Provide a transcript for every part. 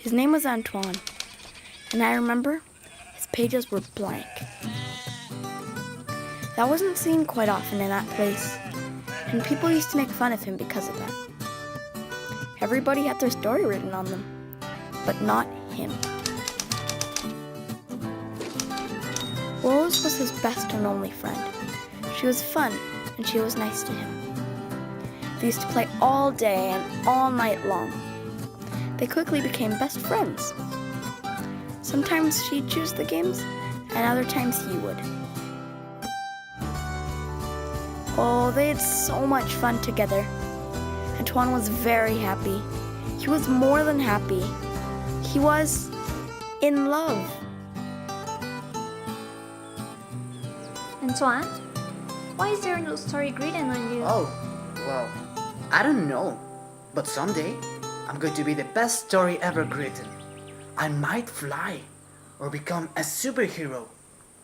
His name was Antoine, and I remember his pages were blank. That wasn't seen quite often in that place, and people used to make fun of him because of that. Everybody had their story written on them, but not him. Rose was his best and only friend. She was fun, and she was nice to him. They used to play all day and all night long. They quickly became best friends. Sometimes she'd choose the games, and other times he would. Oh, they had so much fun together. Antoine was very happy. He was more than happy. He was in love. Antoine, why is there no story written on you? Oh, well, I don't know. But someday, I'm going to be the best story ever written. I might fly, or become a superhero,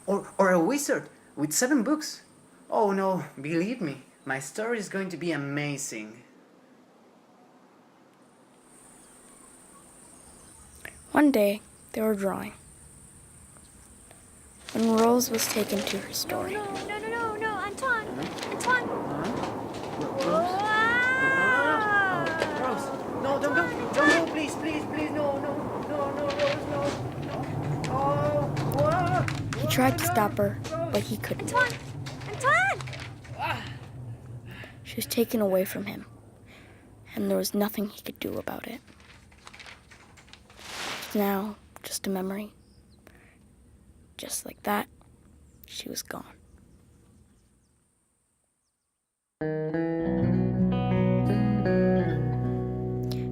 or a wizard with 7 books. Oh no, believe me, my story is going to be amazing. One day, they were drawing, when Rose was taken to her story. No, Antoine! Antoine! Rose, no, don't go, please, no, Rose, no. He tried to stop her, but he couldn't. Antoine! She was taken away from him, and there was nothing he could do about it. It's now just a memory. Just like that, she was gone.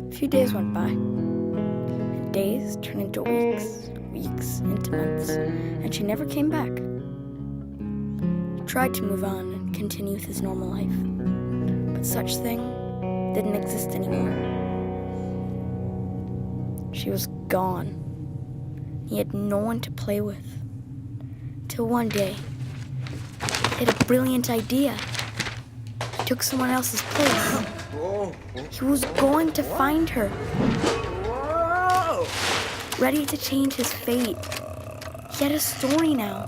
A few days went by, and days turned into weeks, weeks into months, and she never came back. He tried to move on and continue with his normal life, but such thing didn't exist anymore. She was gone. He had no one to play with. Till one day, he had a brilliant idea. He took someone else's place. He was going to find her. Ready to change his fate. He had a story now.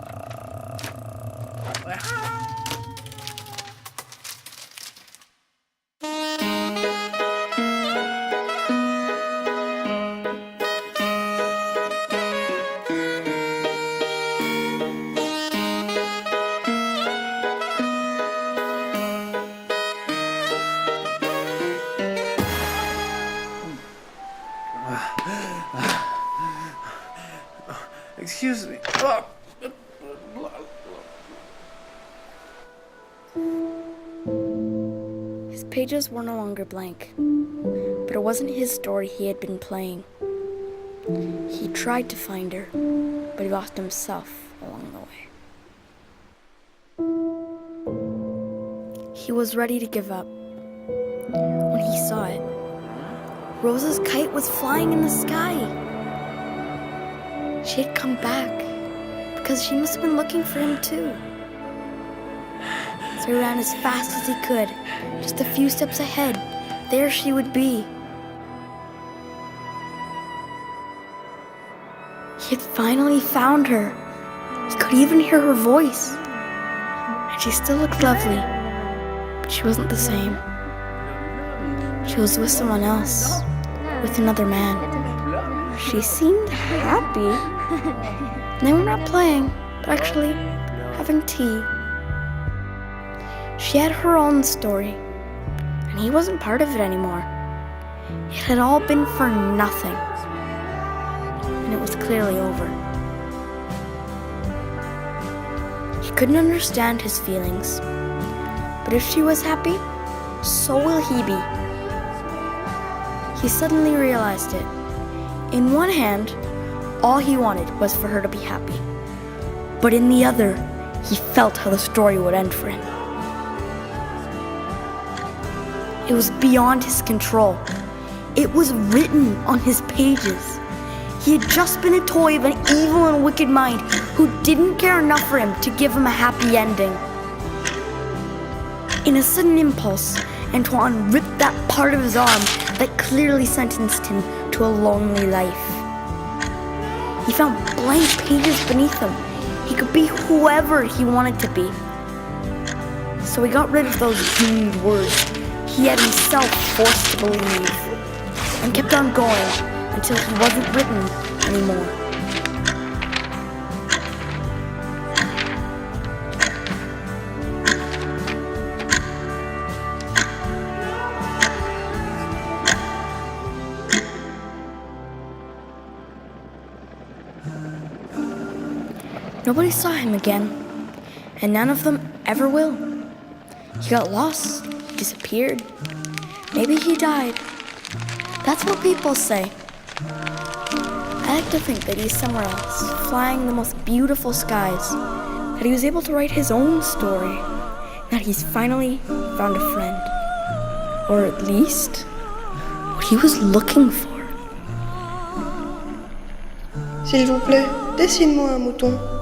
Excuse me. His pages were no longer blank, but it wasn't his story he had been playing. He tried to find her, but he lost himself along the way. He was ready to give up when he saw it. Rose's kite was flying in the sky. She had come back because she must have been looking for him too. So he ran as fast as he could, just a few steps ahead. There she would be. He had finally found her. He could even hear her voice. And she still looked lovely, but she wasn't the same. She was with someone else, with another man. She seemed happy. They were not playing, but actually having tea. She had her own story, and he wasn't part of it anymore. It had all been for nothing, and it was clearly over. He couldn't understand his feelings, but if she was happy, so will he be. He suddenly realized it. In one hand, all he wanted was for her to be happy. But in the other, he felt how the story would end for him. It was beyond his control. It was written on his pages. He had just been a toy of an evil and wicked mind who didn't care enough for him to give him a happy ending. In a sudden impulse, Antoine ripped that part of his arm that clearly sentenced him to a lonely life. He found blank pages beneath him. He could be whoever he wanted to be. So he got rid of those doomed words he had himself forced to believe, and kept on going until he wasn't written anymore. Nobody saw him again, and none of them ever will. He got lost, disappeared. Maybe he died. That's what people say. I like to think that he's somewhere else, flying the most beautiful skies, that he was able to write his own story, that he's finally found a friend. Or at least, what he was looking for. S'il vous plaît, dessine-moi un mouton.